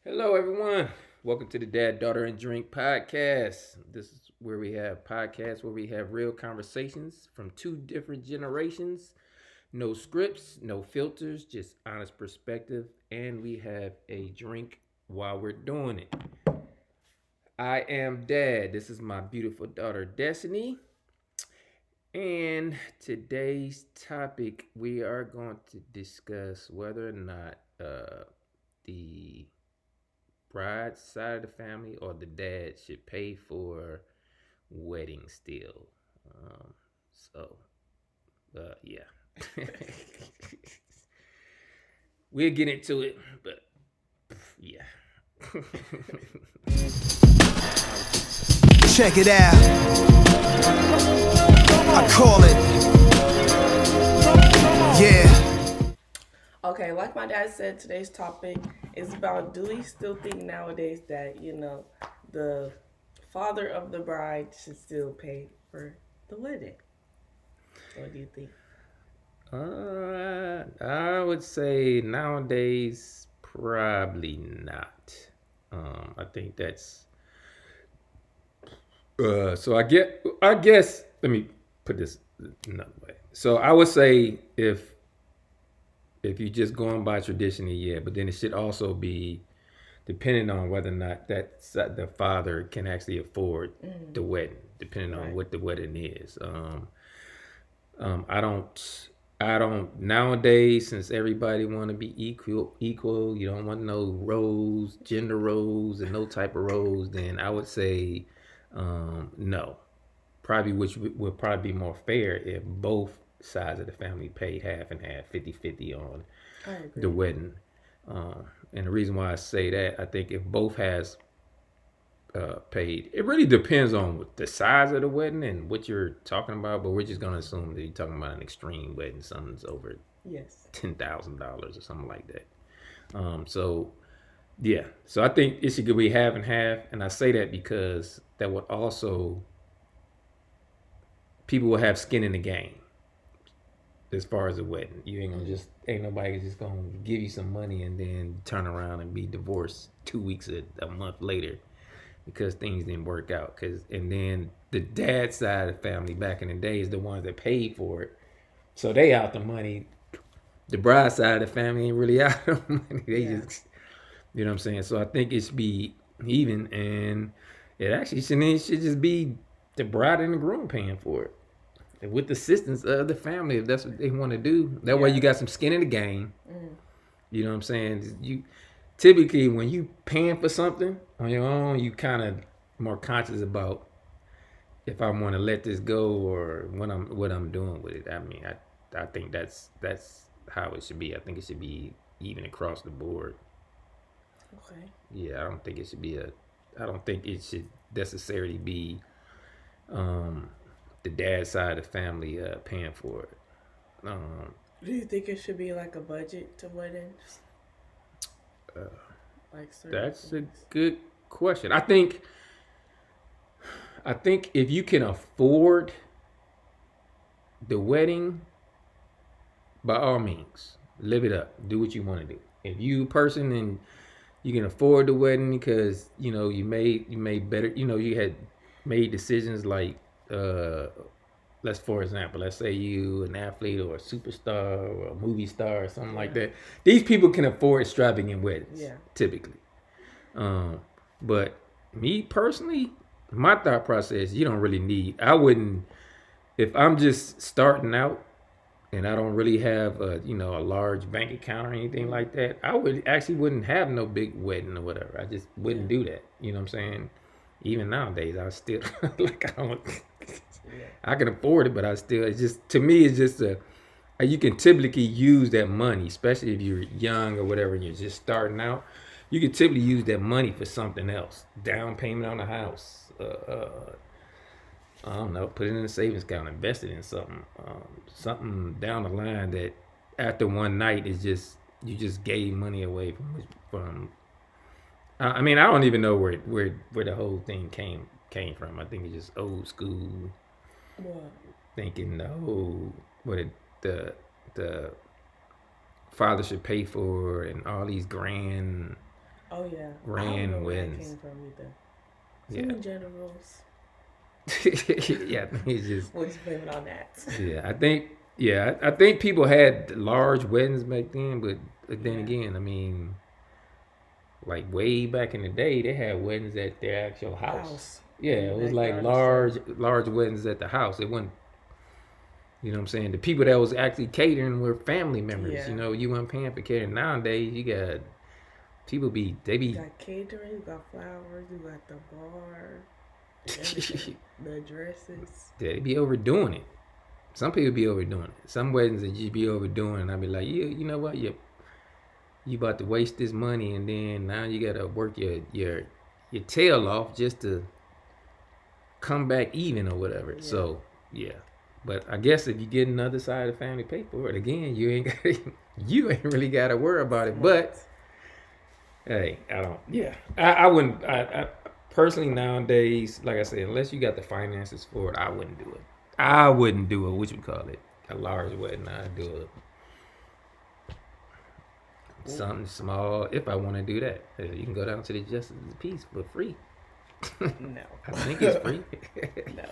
Hello, everyone. Welcome to the Dad, Daughter, and Drink podcast. This is where we have podcasts where we have real conversations from two different generations. No scripts, no filters, just honest perspective. And we have a drink while we're doing it. I am Dad. This is my beautiful daughter, Destiny. And today's topic, we are going to discuss whether or not the bride's side of the family or the dad should pay for wedding still. Um, yeah. We'll get into it, but yeah. Check it out. I call it. Yeah. Okay, like my dad said, today's topic is about do we still think nowadays that, the father of the bride should still pay for the wedding? What do you think? I would say nowadays probably not. I think that's so I guess let me put this another way. So I would say if you're just going by tradition, yeah, but then it should also be depending on whether or not the father can actually afford the wedding, depending on Right. what the wedding is. I don't nowadays, since everybody want to be equal. You don't want no roles, gender roles, and no type of roles. Then I would say no. Probably, which would probably be more fair if both sides of the family pay half and half, 50-50 on I the agree. wedding. And the reason why I say that, I think if both has paid, it really depends on the size of the wedding and what you're talking about. But we're just gonna assume that you're talking about an extreme wedding, something's over Yes. $10,000 or something like that. So yeah, so I think it should be half and half, and I say that because that would also people will have skin in the game as far as a wedding. You ain't gonna just ain't nobody just gonna give you some money and then turn around and be divorced 2 weeks a month later because things didn't work out. Cause and then the dad side of the family back in the day is the ones that paid for it, so they out the money. The bride side of the family ain't really out the money. They Yeah. just what I'm saying. So I think it should be even, and it should just be the bride and the groom paying for it with the assistance of the family if that's what they want to do. That way Yeah. you got some skin in the game. Mm. You know what I'm saying? You typically when you paying for something on your own, you kind of more conscious about if I want to let this go or what I'm doing with it. I mean, I think that's how it should be. I think it should be even across the board. Okay. Yeah, I don't think it should necessarily be um, the dad side of the family paying for it. Um, Do you think it should be like a budget to weddings? Like certain That's a things? good question. I think if you can afford the wedding, by all means, live it up. Do what you want to do. If you a person and you can afford the wedding because you made better. You had made decisions like for example, let's say you an athlete or a superstar or a movie star or something like Yeah. that. These people can afford extravagant weddings Yeah. typically. Um, but me personally, my thought process, you don't really need. I wouldn't if I'm just starting out and I don't really have a large bank account or anything Mm. like that. I would actually wouldn't have no big wedding or whatever. I just Yeah. wouldn't do that. You know what I'm saying? Even nowadays, I still like I don't. Yeah. I can afford it, but I still. It's just to me, it's just a. You can typically use that money, especially if you're young or whatever, and you're just starting out. You can typically use that money for something else. Down payment on a house. I don't know. Put it in a savings account. Invest it in something. Something down the line that after one night is just you just gave money away from. I mean, I don't even know where the whole thing came from. I think it's just old school What? thinking. The whole what it the father should pay for and all these grand. Oh yeah, I don't grand know where that weddings. came from either. So Yeah. many generals. Yeah, I think it's just We'll just blame it on that. yeah. I think people had large weddings back then, but then Yeah. again, I mean, like way back in the day, they had weddings at their actual house. House Yeah, in the it was like backyard and stuff. large weddings at the house. It wasn't, you know what I'm saying? The people that was actually catering were family members. Yeah. You know, you weren't paying for catering. Nowadays, you got people they You be got catering, you got flowers, you got the bar, everything. The dresses. they be overdoing it. Some people be overdoing it. Some weddings that you be overdoing, and I be like, yeah, you know what? You about to waste this money, and then now you gotta work your tail off just to come back even or whatever. Yeah. So yeah, but I guess if you get another side of the family pay for it, again, you ain't really got to worry about it. But hey, I don't. Yeah, I wouldn't. I personally nowadays, like I said, unless you got the finances for it, I wouldn't do it. I wouldn't do a what you call it, a large wedding. I'd do something small if I want to do that. Hell, you can go down to the Justice of the Peace for free. No. I think it's free. No.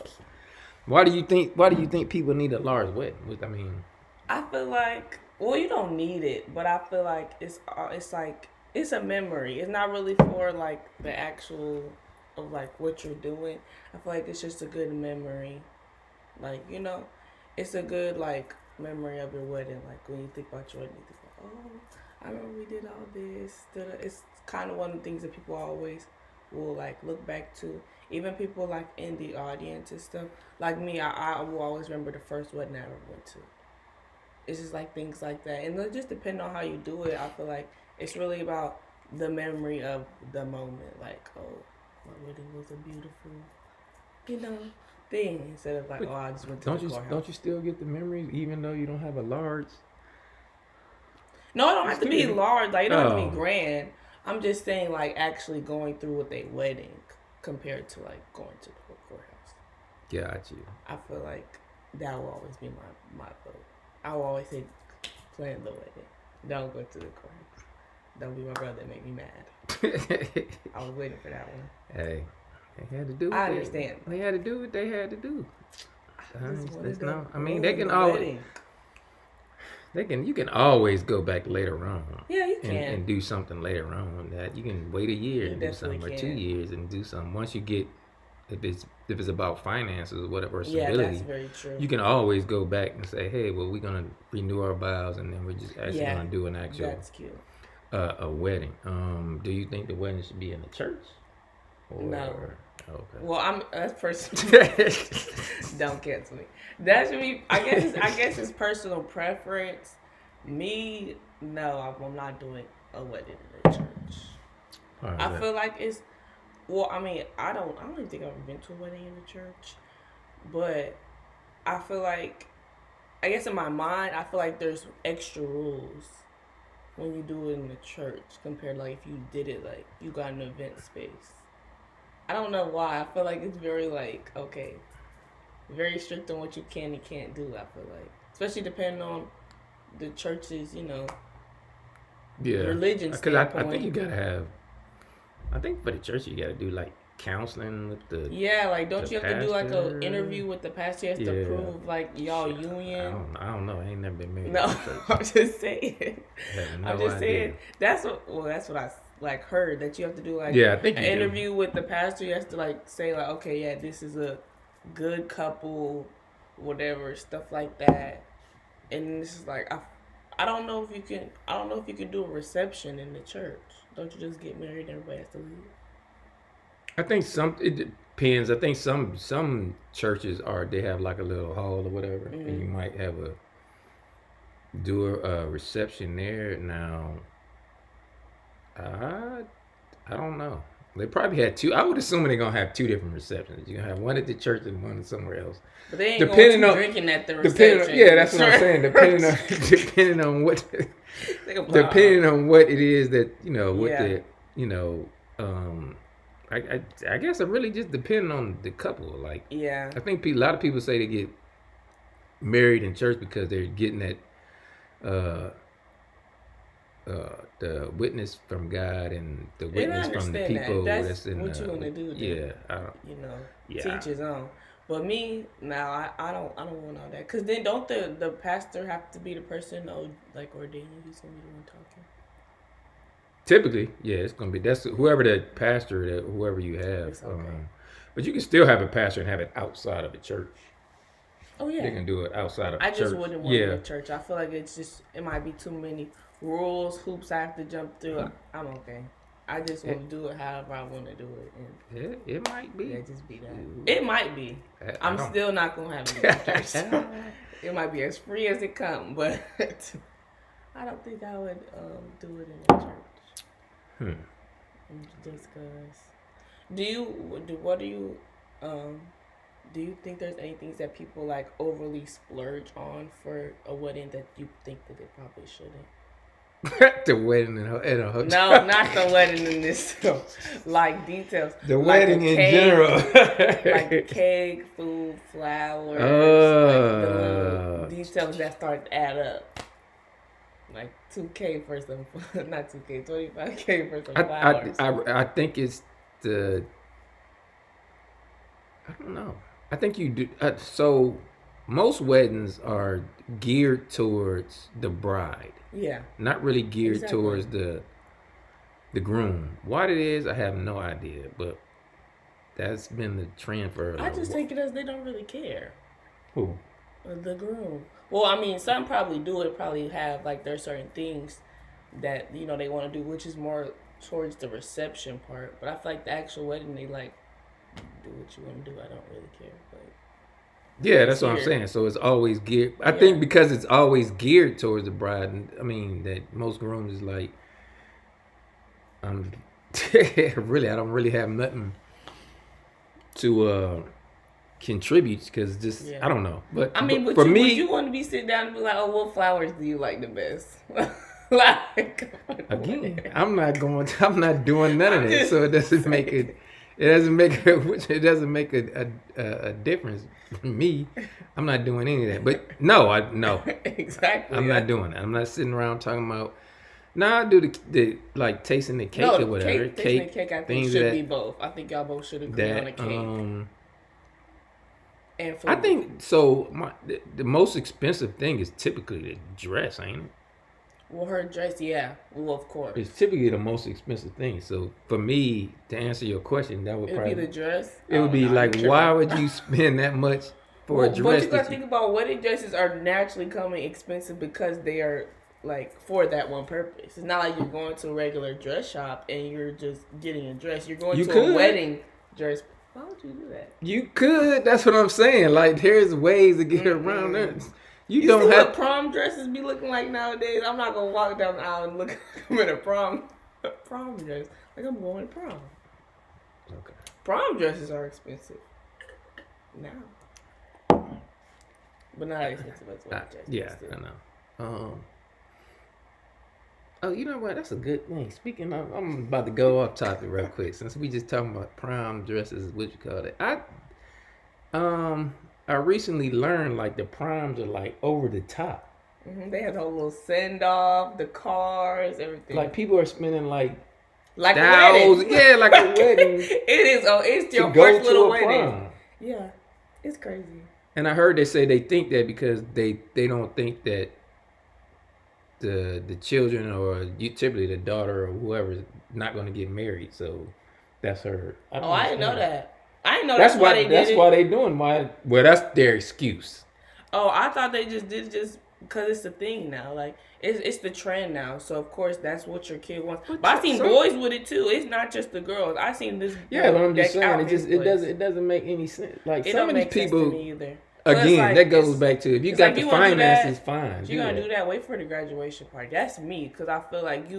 Why do you think people need a large wedding? I mean, I feel like, well, you don't need it, but I feel like it's like it's a memory. It's not really for like the actual of like what you're doing. I feel like it's just a good memory. Like, you know, it's a good like memory of your wedding. Like when you think about your wedding, you think like, oh, I remember we did all this. It's kind of one of the things that people always will like look back to. Even people like in the audience and stuff. Like me, I will always remember the first wedding I ever went to. It's just like things like that, and it just depending on how you do it. I feel like it's really about the memory of the moment. Like, oh, my wedding was a beautiful, thing, instead of like, but oh, I just went to the courthouse. don't you still get the memories even though you don't have a large? No, it don't have to be Still- large. Like, it don't have to Oh. be grand. I'm just saying, like, actually going through with a wedding compared to like going to the courthouse. Got you. I feel like that will always be my vote. I will always say, plan the wedding. Don't go to the courthouse. Don't be my brother and make me mad. I was waiting for that one. Hey, they had to do. I understand. They had to do what they had to do. I just wanted That's to not. I mean, ruin they can the always. wedding. You can always go back later on. Yeah, you can. And do something later on. That you can wait a year You and do definitely something, or can. 2 years and do something. Once you get, if it's about finances or whatever, or Yeah, stability, that's very true. you can always go back and say, hey, well, we're gonna renew our vows, and then we're just actually Yeah, gonna do an actual That's cute. a wedding. Do you think the wedding should be in the church? Or, No. Okay. Well, that's personal. Don't cancel me. That should be. I guess it's personal preference. Me, no, I'm not doing a wedding in the church. All right, I feel like it's. Well, I mean, I don't even think I've ever been to a wedding in the church, but I feel like, I guess in my mind, I feel like there's extra rules when you do it in the church compared to like if you did it like you got an event space. I don't know why. I feel like it's very like, okay, very strict on what you can and can't do. I feel like, especially depending on the church's, yeah, religion because I standpoint. think you gotta have. I think for the church you gotta do like counseling with the. Yeah, like don't the you have to do like pastor. an interview with the pastor? He has to Yeah. prove like y'all Shit, union. I don't know. I ain't never been married. No, to a church. I'm just saying. I have no I'm just idea. saying. That's what I like heard that you have to do like Yeah, I think an you do. interview with the pastor. You have to like say like, okay, yeah, this is a good couple, whatever stuff like that. And this is like I don't know if you can do a reception in the church. Don't you just get married and everybody has to leave? I think it depends. I think some churches they have like a little hall or whatever, and you might have do a reception there. Now, I don't know. They probably had two. I would assume they're gonna have two different receptions. You're gonna have one at the church and one somewhere else. But they ain't Depending going on- to drinking at the Depending reception. on, yeah, that's what I'm saying. Depending on what depending on what it is that what Yeah. the I guess it really just depends on the couple. Like Yeah. I think a lot of people say they get married in church because they're getting that the witness from God and the And I witness from the understand people that. That's that's in what you're gonna do. yeah, I don't, You know, yeah. teach his own. But me now, I don't want all that. Cause then don't the pastor have to be the person like ordaining? He's gonna be the one talking. Typically, yeah, it's gonna be that's whoever the pastor that whoever you have. It's okay. But you can still have a pastor and have it outside of the church. Oh yeah. They can do it outside of I the just church. wouldn't want it in church. I feel like it might be too many rules, hoops I have to jump through. I'm okay. I just want to do it however I want to do it. And it might be. yeah, just be that. It might be. I'm still not gonna have it in church. It might be as free as it comes, but I don't think I would do it in the church. Just cause. Do you think there's any things that people like overly splurge on for a wedding that you think that they probably shouldn't? The wedding in a hotel. No, not the wedding in this. Like details. The like wedding in general. Like cake, food, flowers. Like the little details that start to add up. Like $2K for some, not $2K, $25K for some flowers. I think it's the. I don't know. I think you do. So most weddings are geared towards the bride. Yeah. Not really geared Exactly. towards the groom. What it is, I have no idea. But that's been the trend for. I just take it as they don't really care. Who? The groom. Well, I mean, some probably do it. Probably have like there's certain things that they want to do, which is more towards the reception part. But I feel like the actual wedding, they like do what you want to do. I don't really care. But yeah, that's what I'm saying. So it's always geared. I think because it's always geared towards the bride. I mean that most grooms is like, really, I don't really have nothing to contribute because just I don't know. But I mean, but for me, would you want to be sit down and be like, oh, what flowers do you like the best? Like again, I'm not doing none of that. So it doesn't make it. It doesn't make a difference for me. I'm not doing any of that. But no. Exactly. I'm not doing that. I'm not sitting around talking about. I do the like tasting the cake or whatever. Tasting the cake, I think should be both. I think y'all both should agree on the cake. And food. I think so. The most expensive thing is typically the dress, ain't it? Well, her dress, yeah. Well, of course. It's typically the most expensive thing. So for me to answer your question, that would probably be the dress. It would be like, why would you spend that much for a dress? But you gotta think about wedding dresses are naturally coming expensive because they are like for that one purpose. It's not like you're going to a regular dress shop and you're just getting a dress. You're going a wedding dress. Why would you do that? You could. That's what I'm saying. Like there's ways to get around that. You don't see have what prom dresses be looking like nowadays. I'm not gonna walk down the aisle and look like I'm in a prom dress. Like I'm going to prom. Okay. Prom dresses are expensive now, but not as expensive as wedding dresses. Yeah, I know. Oh, you know what? That's a good thing. Speaking of, I'm about to go off topic real quick since we just talking about prom dresses. What you call it? I recently learned like the proms are like over the top. Mm-hmm. They have the whole little send off, the cars, everything. Like people are spending like thousands. A wedding. Yeah, like a wedding. It is. Oh, it's your first little wedding. Prom. Yeah, it's crazy. And I heard they say they think that because they don't think that the children or typically the daughter or whoever is not going to get married. So that's her. I didn't know that. I didn't know that's why they did it. That's why they doing. Well, that's their excuse. Oh, I thought they just did it just because it's the thing now. Like it's the trend now. So of course that's what your kid wants. But I seen boys with it too. It's not just the girls. I seen this. Yeah, but I'm just saying it doesn't make any sense. Like it some of these people. Sense to me either. Again, like, that goes back to if you got the finances, fine. If you're gonna do that, wait for the graduation party. That's me, because I feel like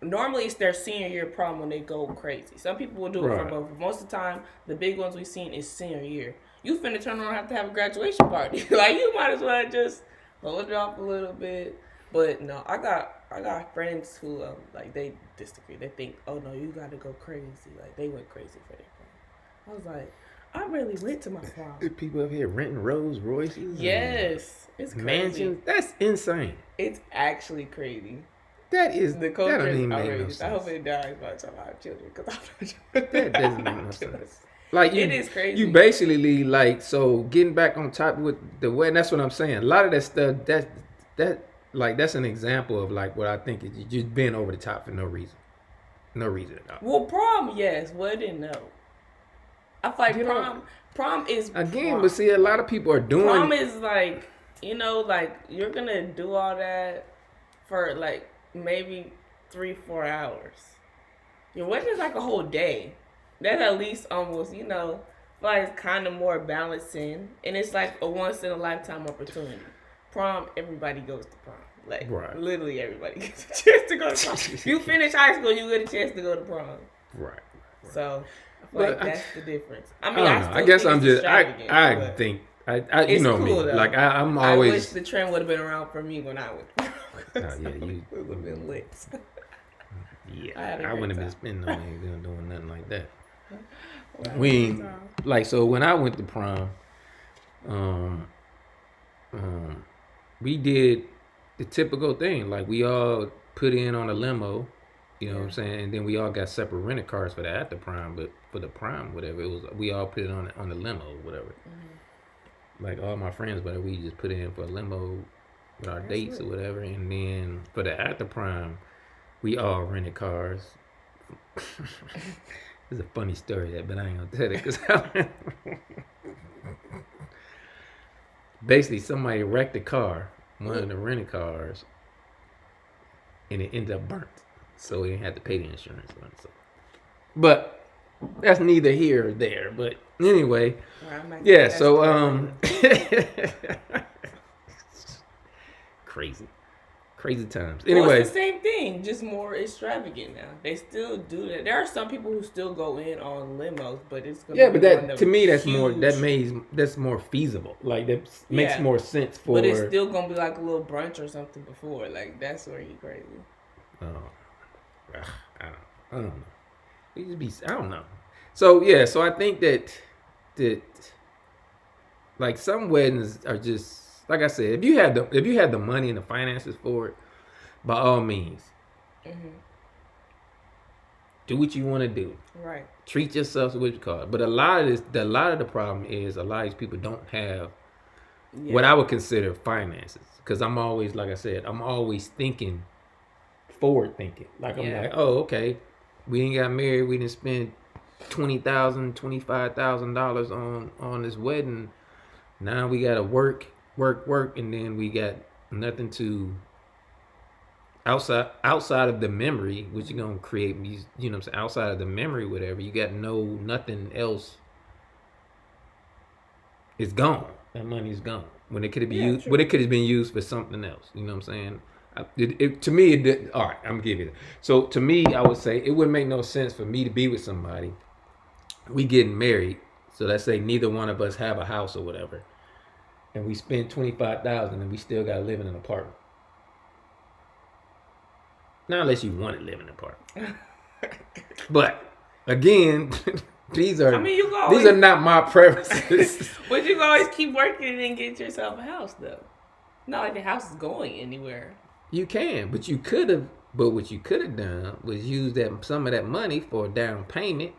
normally it's their senior year prom when they go crazy. Some people will do it for both. But most of the time, the big ones we've seen is senior year. You finna turn around and have to have a graduation party. Like you might as well just hold it off a little bit. But no, I got friends who like they disagree. They think, oh no, you gotta go crazy. Like they went crazy for their prom. I was like, I really went to my prom. People up here renting Rolls Royces. Yes, it's crazy. Mansions. That's insane. It's actually crazy. That The don't culture is even make no outrageous. I hope sense. it dies by the time I have children because I'm not That doesn't make no sense. Like It is crazy. You basically like so getting back on top with the wedding. That's what I'm saying. A lot of that stuff. That's an example of like what I think is you just being over the top for no reason. No reason at all. Well, prom, yes. Wedding, no. I feel like You know, prom is Again, prom. but see, a lot of people are doing. Prom is like, like you're gonna do all that for like maybe 3-4 hours. Your wedding is like a whole day. That's at least almost, like it's kind of more balancing, and it's like a once in a lifetime opportunity. Prom, everybody goes to prom. Like Right. literally everybody gets a chance to go to prom. You finish high school, you get a chance to go to prom. Right. So I feel But like that's the difference. I I mean, don't know. still I guess think I'm it's just. extravagant, I but think. I you it's know cool, me. though. Like I'm I wish always. the trend would have been around for me when I went. Oh, yeah, you. It would have been lit. I had a Yeah, I great wouldn't have been time. spending no money doing nothing like that. Well, We ain't, like so when I went to prom, um, we did the typical thing. Like we all put in on a limo, you know what I'm saying, and then we all got separate rented cars for the after prom. But for the prom, whatever it was, we all put it on the limo, whatever. Like all my friends, whatever, we just put in for a limo with our dates or whatever, and then for the after prom, we all rented cars. It's a funny story, but I ain't gonna tell it because basically somebody wrecked the car, one of the rented cars, and it ended up burnt, so we didn't have to pay the insurance on it. So. But that's neither here or there. But anyway, yeah. So crazy times. Well, Anyway, it's the same thing, just more extravagant now. They still do that. There are some people who still go in on limos, but it's gonna yeah, be but one that of to me that's huge, more that's more feasible. Like that makes Yeah. more sense for. But it's still gonna be like a little brunch or something before. Like that's where you crazy. I don't know. We just be. I don't know. So yeah. So I think that like some weddings are just like I said. If you have the money and the finances for it, by all means, do what you want to do. Right. Treat yourself to what you call it. But a lot of the problem is a lot of these people don't have what I would consider finances. Because I'm always, like I said, I'm always thinking, forward thinking. Like I'm like, oh, okay, we ain't got married, we didn't spend $20,000, $25,000 on this wedding. Now we gotta work, and then we got nothing to outside of the memory, which you're gonna create. You know what I'm saying? Outside of the memory, whatever, you got nothing else. It's gone. That money's gone when it could have been used. When it could have been used for something else. You know what I'm saying? To me, it did. All right, I'm gonna give you that. So to me, I would say it wouldn't make no sense for me to be with somebody. We getting married, so let's say neither one of us have a house or whatever, and we spend $25,000 and we still gotta live in an apartment. Not unless you want to live in an apartment. But again, these are not my preferences. But you can always keep working and get yourself a house, though. Not like the house is going anywhere. You can, but you could have. But what you could have done was use some of that money for a down payment.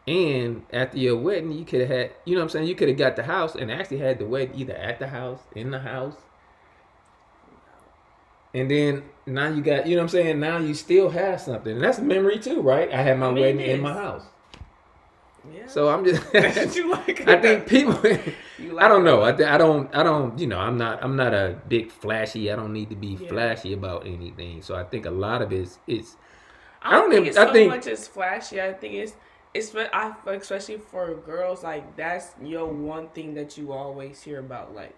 And after your wedding, you could have had, you know what I'm saying? You could have got the house and actually had the wedding either at the house, in the house. And then now you got, you know what I'm saying? Now you still have something. And that's a memory too, right? I had my wedding in my house. Yeah. So I'm just you like I think people I don't know. I don't I'm not a big flashy. I don't need to be flashy about anything. So I think a lot of it's I don't think it's so much as flashy. I think it's especially for girls, like that's your one thing that you always hear about, like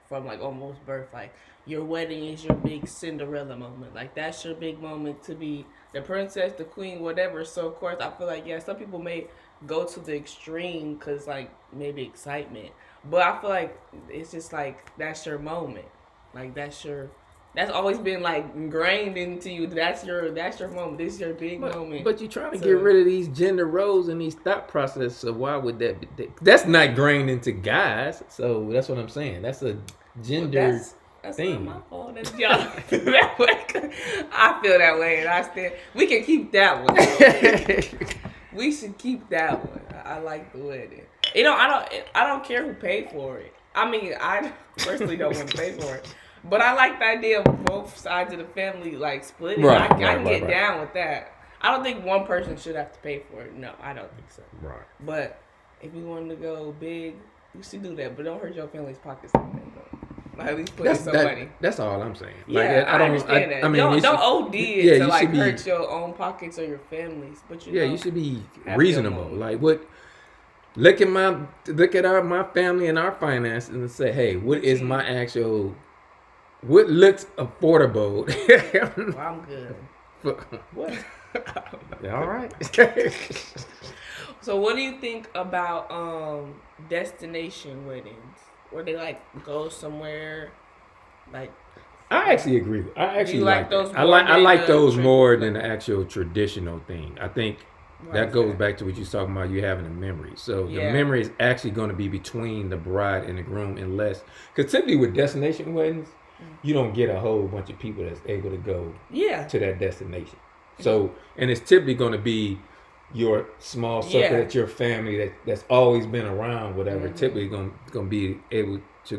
from like almost birth, like your wedding is your big Cinderella moment. Like that's your big moment to be the princess, the queen, whatever. So of course I feel like some people may go to the extreme because like maybe excitement, but I feel like it's just like that's your moment. Like that's always been like ingrained into you. That's your moment. This is your big moment. But you're trying to get rid of these gender roles and these thought processes. So why would that be? That's not ingrained into guys. So that's what I'm saying. That's a gender. That's thing. not my fault. That's y'all feel that way. I feel that way, and I still. We can keep that one. We should keep that one. I like the wedding. You know, I don't care who paid for it. I mean, I personally don't want to pay for it, but I like the idea of both sides of the family like splitting. Right, I can right, get right. down with that. I don't think one person should have to pay for it. No, I don't think so. Right. But if you wanted to go big, you should do that. But don't hurt your family's pockets. Like at least put in some money. That's all I'm saying. Yeah, I understand that. I mean, don't OD it to like hurt your own pockets or your families. But you should be have reasonable. your Like what? Look at my family and our finances and say, hey, what is my actual? What looks affordable? Well, I'm good. What? All right. So what do you think about destination weddings? Where they like go somewhere like I actually agree. I actually like like those that. I more like than those the more trip- than the actual traditional thing. I think Why that is goes that? back to what you're talking about. You having a memory. So the Yeah. memory is actually going to be between the bride and the groom, unless because typically with destination weddings, you don't get a whole bunch of people that's able to go Yeah. to that destination. So and it's typically going to be your small circle, Yeah. that your family that's always been around, whatever. Mhm. Typically going to be able to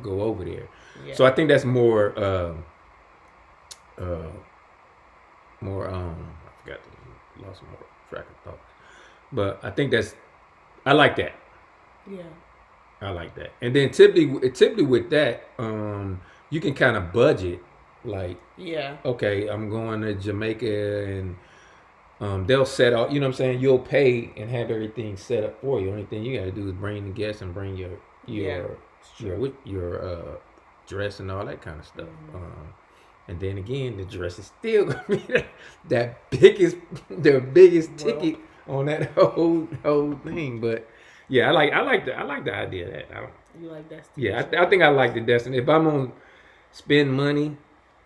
go over there. Yeah. So I think that's more I forgot, lost more track of thought. But I think I like that. Yeah. I like that. And then typically with that, you can kind of budget. Like, Yeah. okay, I'm going to Jamaica, and they'll set up. You know what I'm saying? You'll pay and have everything set up for you. Only thing you got to do is bring the guests and bring your dress and all that kind of stuff. Mm-hmm. And then again, the dress is still gonna be the biggest ticket on that whole thing. But yeah, I like the idea of that. You like that? I think I like the destination. If I'm gonna spend money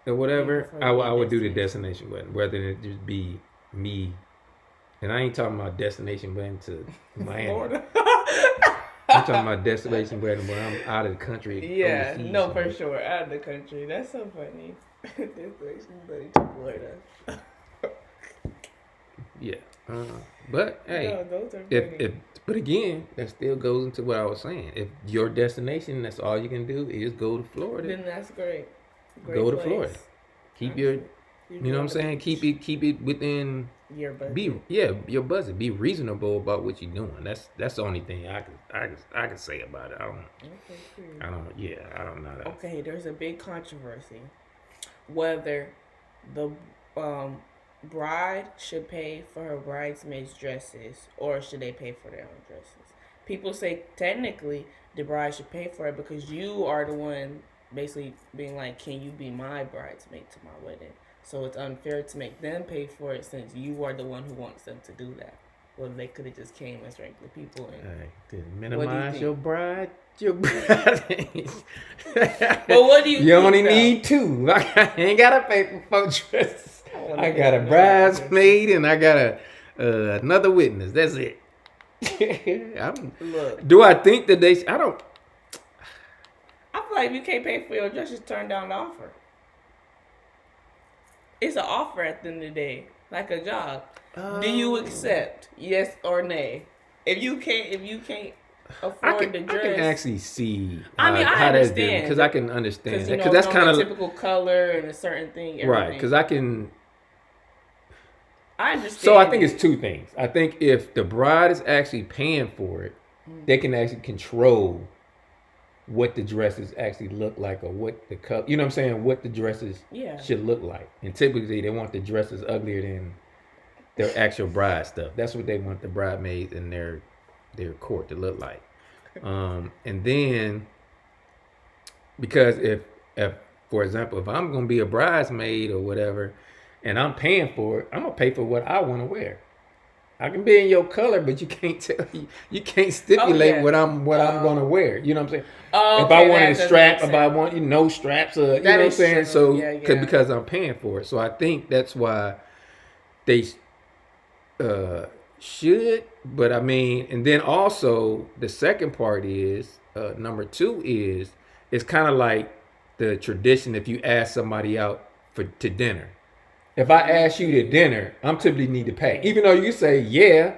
or whatever, prefer I the would do the destination wedding, rather than it just be me. And I ain't talking about destination wedding to Miami. Florida. I'm talking about destination wedding when I'm out of the country. Yeah, overseas no, somewhere. for sure. Out of the country. That's so funny. Destination buddy to Florida. Yeah. But hey, No, those are if funny. but again, that still goes into what I was saying. If your destination, that's all you can do is go to Florida. Then that's great. Go to place. Florida. Keep your, You you know what I'm saying? Keep it within. your budget. Your budget. Be reasonable about what you're doing. That's the only thing I can say about it. Okay, cool. I don't know that. Okay, there's a big controversy whether the bride should pay for her bridesmaids' dresses or should they pay for their own dresses. People say technically the bride should pay for it because you are the one basically being like, can you be my bridesmaid to my wedding? So it's unfair to make them pay for it since you are the one who wants them to do that. Well, they could have just came as regular people. And, Hey, to What do you minimize think? your bride. But what do you You think, only though? need two. I ain't gotta pay for 4 dresses. wanna I pay got a for no bridesmaid and I got another witness. That's it. Look, Do I think that I don't. I feel like if you can't pay for your dress, just turn down the offer. It's an offer at the end of the day, like a job. Do you accept? Yes or nay? If you can't afford I can the dress, actually see I mean, I how that's different understand. because I can understand because that you know because that's it's on kind a of typical color and a certain thing. Everything. right because I can. I understand. So I think it's two things. I think if the bride is actually paying for it, they can actually control what the dresses actually look like or what the color, you know what I'm saying, what the dresses Yeah. should look like. And typically they want the dresses uglier than their actual bride stuff. That's what they want the bridesmaids in their court to look like. And then because if for example, if I'm gonna be a bridesmaid or whatever and I'm paying for it, I'm gonna pay for what I want to wear. I can be in your color, but you can't you can't stipulate yeah. what I'm gonna wear. You know what I'm saying? Oh, If I okay, wanted that a doesn't strap, make if I sense. want no straps, you know what That I'm is saying? true. So Yeah, yeah. because I'm paying for it, so I think that's why they should. But I mean, and then also the second part is number 2 is it's kind of like the tradition if you ask somebody out to dinner. If I ask you to dinner, I'm typically need to pay. Even though you say yeah.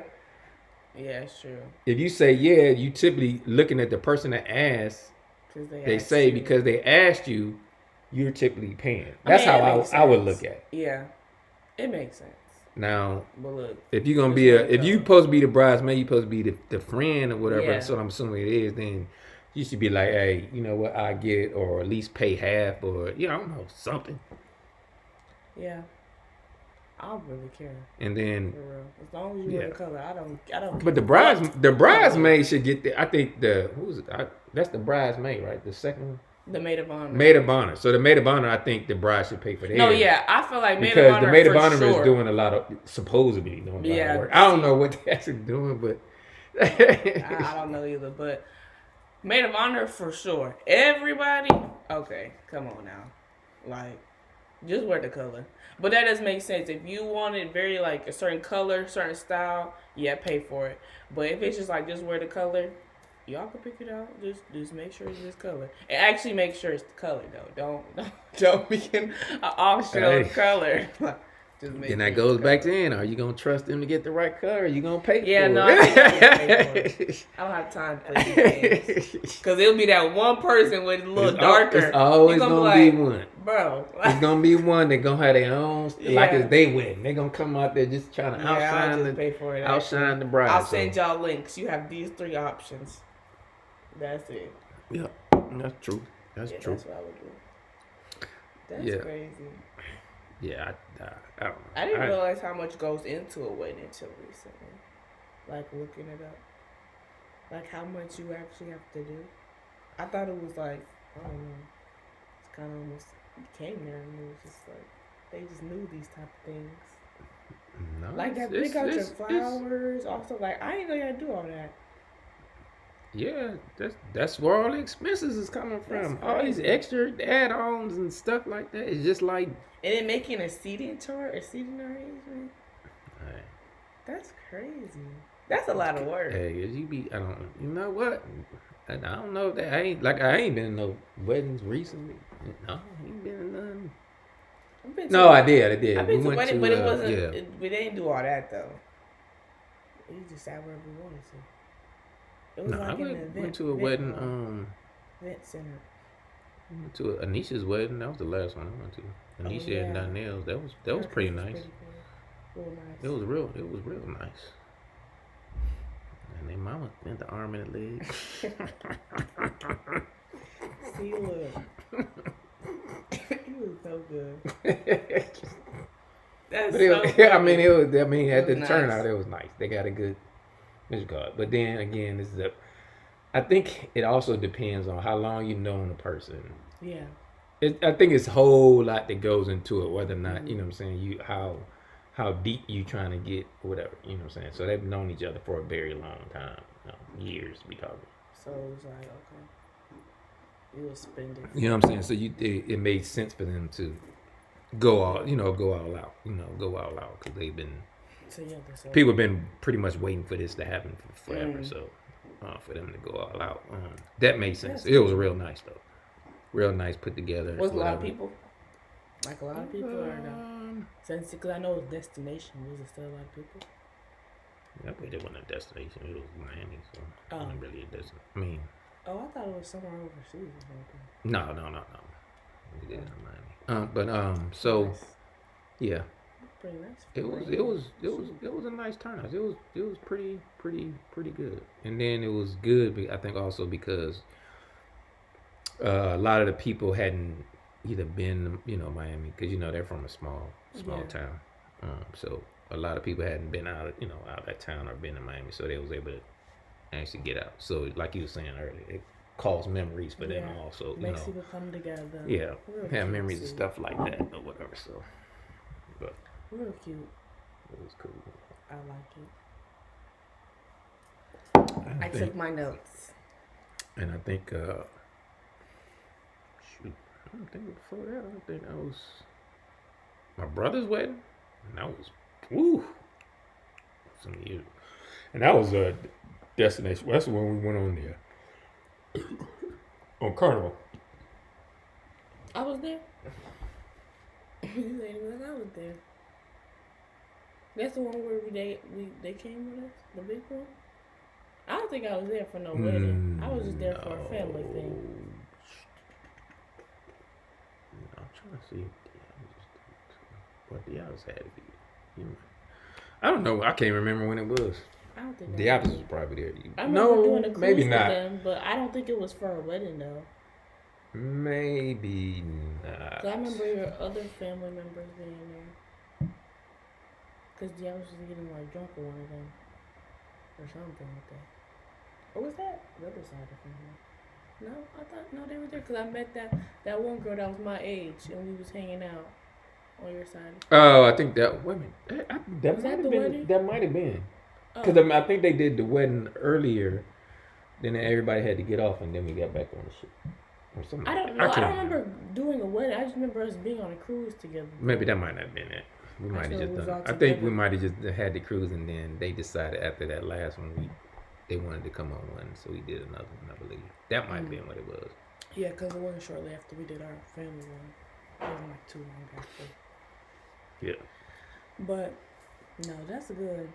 Yeah, it's true. If you say yeah, you typically looking at the person that asked. They say because they asked you, you're typically paying. That's how I would look at it. Yeah, it makes sense. Now, but look, if you're gonna be if you supposed to be the bridesmaid, you supposed to be the friend or whatever. Yeah. That's what I'm assuming it is. Then you should be like, hey, you know what, I get, or at least pay half, or I don't know, something. Yeah, I don't really care. And then, for real, as long as you wear the color, I don't care. But the bridesmaid should get I think that's the bridesmaid, right? The second one. The maid of honor. Maid of honor. So the maid of honor, I think the bride should pay for that. No, yeah, I feel like maid because of honor the maid of for honor sure. is doing a lot of supposedly doing a lot of work. I don't know what they're actually doing, but I don't know either. But maid of honor for sure. Everybody, okay, come on now, like just wear the color. But that does make sense. If you wanted very like a certain color, certain style, yeah, pay for it. But if it's just like just wear the color, y'all can pick it out. Just make sure it's this color. And actually make sure it's the color though. Don't be an optional color. Just make and that goes back to are you gonna trust them to get the right color? Or are you gonna pay for it? Yeah, no, I think I'm gonna pay for it. I don't have time for these things. Cause it'll be that one person with a little darker. It's always gonna be one. Bro. It's gonna be one that gonna have their own like it's they win. They're gonna come out there just trying to outshine the bride. I'll send y'all links. You have these 3 options. That's it. Yeah, that's true. That's true. That's what I would do. That's crazy. Yeah, I don't know. I didn't realize how much goes into a wedding until recently. Like looking it up. Like how much you actually have to do. I thought it was like, I don't know. It's kind of almost, you came there and it was just like, they just knew these type of things. No, like that pick out your flowers. Also, like, I ain't know you had to do all that. Yeah, that's where all the expenses is coming from. All these extra add-ons and stuff like that. It's just like, and then making a seating chart or seating arrangement. Right. That's crazy. That's a lot of work. Hey, you know what? I don't know that I ain't been in no weddings recently. No, I ain't been in none. I did. I've been to a wedding, but it wasn't. We didn't do all that though. We just sat wherever we wanted to. It was like an event. Went to a wedding. Event center. Went to Anisha's wedding. That was the last one I went to. Anisha and Donnell's. That was pretty nice. Real nice. It was real nice. And their mama bent the arm and the leg. See, look. He was so good. That's At the turnout, it was nice. They got a good God. But then again, I think it also depends on how long you've known a person. Yeah. I think it's a whole lot that goes into it, whether or not, you know what I'm saying, how deep you trying to get, or whatever, you know what I'm saying. So they've known each other for a very long time, years, we talking. So it was like, okay, you will spend it. You know what I'm saying? So it made sense for them to go all out, because they've been. So people have been pretty much waiting for this to happen for forever. So for them to go all out, that made sense. It was real nice though, real nice put together. Was a lot of people? Like a lot of people, or no? Since because I know it was destination, was it still a lot of people? I think it wasn't a destination. It was Miami, so it wasn't really a destination. I mean, I thought it was somewhere overseas or something. No. We did it in Miami. So nice. Yeah. Pretty nice. It was a nice turnout. It was pretty good. And then it was good, I think, also because a lot of the people hadn't either been, Miami, because they're from a small town. So a lot of people hadn't been out of that town or been to Miami, so they was able to actually get out. So like you were saying earlier, it caused memories for them also. Makes people come together. Yeah, have memories and stuff like that or whatever. So, but. Real cute. It was cool. I like it. I took my notes. And I think, I don't think before that, that was my brother's wedding. And that was, some years. And that was a destination. That's when we went on there. On Carnival. I was there. You ain't even like I was there. That's the one where they came with us, the big one. I don't think I was there for no wedding. I was just there for a family thing. I'm trying to see. What the others had to be. I don't know. I can't remember when it was. I don't think the others was probably there. I remember doing a cruise maybe with not. them, but I don't think it was for a wedding though. Maybe not. 'Cause I remember your other family members being there. Because I was just getting like drunk with one of them. Or something like that. Or was that the other side of the family? No, I thought, no, they were there. Because I met that one girl that was my age. And we was hanging out on your side. Oh, I think that, wait a minute. That Was might that have the been. wedding? That might have been. Oh. Because I think they did the wedding earlier. Then everybody had to get off and then we got back on the ship. Or something. I don't know. I don't remember doing a wedding. I just remember us being on a cruise together. Maybe that might not have been it. We might have just was done. all I think we together. might have just had the cruise, and then they decided after that last one, they wanted to come on one, so we did another one. I believe that might have been what it was. Yeah, because it wasn't shortly after we did our family one. It wasn't like too long after. Yeah. But no, that's good.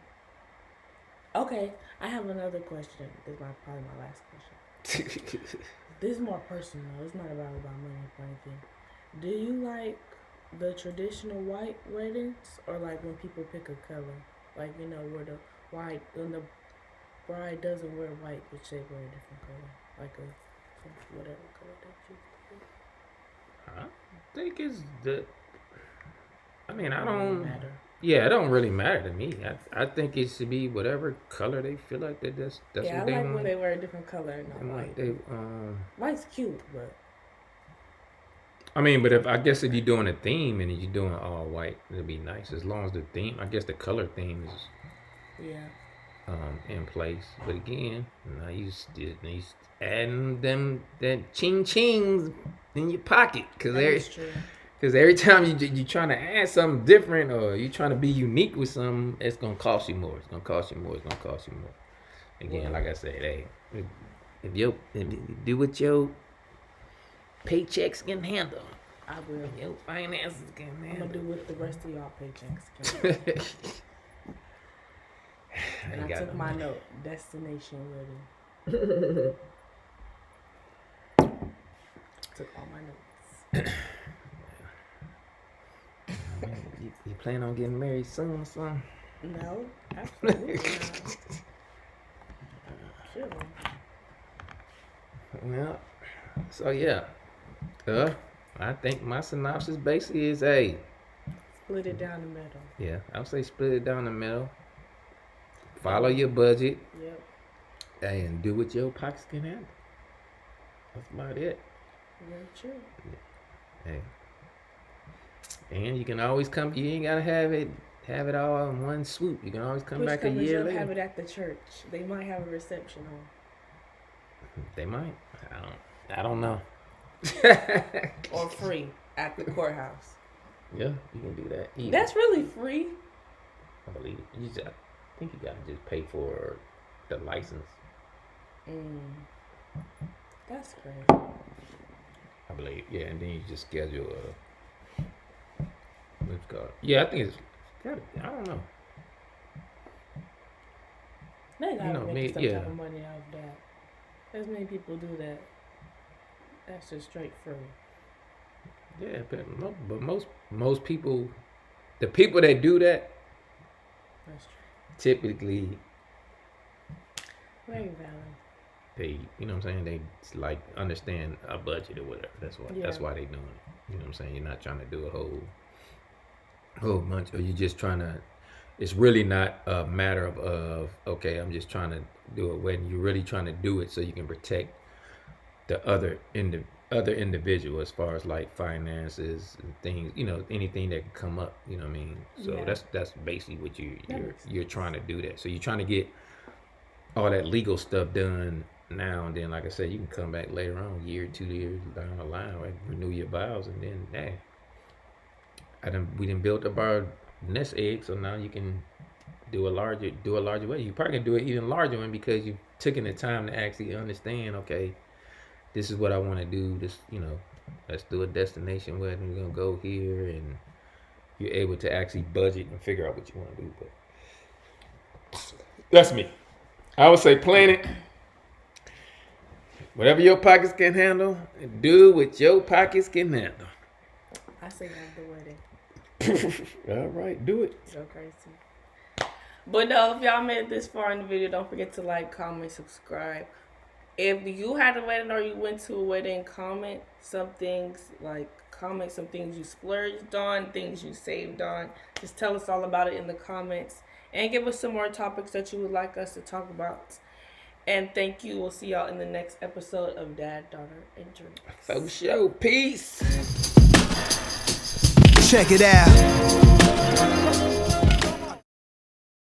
Okay, I have another question. This is probably my last question. This is more personal. It's not about money or anything. Do you like the traditional white weddings, or like when people pick a color, like where the white when the bride doesn't wear white, but they wear a different color, like whatever color they choose to wear? I think it's the. I mean, I It doesn't don't. matter. Yeah, it don't really matter to me. I think it should be whatever color they feel like that's Yeah, what I they like want. when they wear a different color and not They want- white. they, White's cute, but I mean, but if you're doing a theme and you're doing all white, it'll be nice as long as the theme. I guess the color theme is yeah. in place. But again, now you adding them that ching chings in your pocket That is true. because every time you trying to add something different or you trying to be unique with something, it's gonna cost you more. It's gonna cost you more. It's gonna cost you more. Again, like I said, hey, if you do what your paychecks can handle, I will. your finances can I'm handle. gonna do what the rest of y'all paychecks can. And I took my note. Destination wedding. Took all my notes. You plan on getting married soon or something? No, absolutely not. Sure. Yeah. So yeah. I think my synopsis basically is Split it down the middle. yeah, I would say split it down the middle. Follow your budget. Yep. And do what your pockets can handle. That's about it. Very true. Hey. And you can always come. You ain't gotta have it all in one swoop. You can always come Push back a comes year up, later. have it at the church. They might have a reception hall. They might. I don't know. Or free at the courthouse. Yeah, you can do that. Either. That's really free. I believe it. I think you gotta just pay for the license. That's great. I believe. Yeah, and then you just schedule what's it called? Yeah, I think it's. I don't know. They gotta make me- some yeah. type of money out of that. As many people do that. That's just straight free. Yeah, but most people, the people that do that, That's true. typically Very valid. they, you know what I'm saying, they like understand a budget or whatever. That's why they doing it. You know what I'm saying? You're not trying to do a whole bunch, or you're just trying to. It's really not a matter of okay, I'm just trying to do a wedding. You're really trying to do it so you can protect the other individual as far as like finances and things, anything that can come up, you know what I mean? So Yeah. that's basically what makes you're trying to do that. So you're trying to get all that legal stuff done now, and then like I said, you can come back later on, year, 2 years down the line, right? Renew your vows, and then hey, we done built up our nest egg, so now you can do a larger way. You probably can do it even larger one because you've taken the time to actually understand, okay, this is what I want to do. This, let's do a destination wedding. We're gonna go here, and you're able to actually budget and figure out what you want to do. But that's me. I would say plan it. Whatever your pockets can handle, do what your pockets can handle. I say have the wedding. All right, do it. Go crazy. But no, if y'all made it this far in the video, don't forget to like, comment, subscribe. If you had a wedding or you went to a wedding, comment some things you splurged on, things you saved on. Just tell us all about it in the comments. And give us some more topics that you would like us to talk about. And thank you. We'll see y'all in the next episode of Dad, Daughter, and Drink. For sure. Peace. Check it out.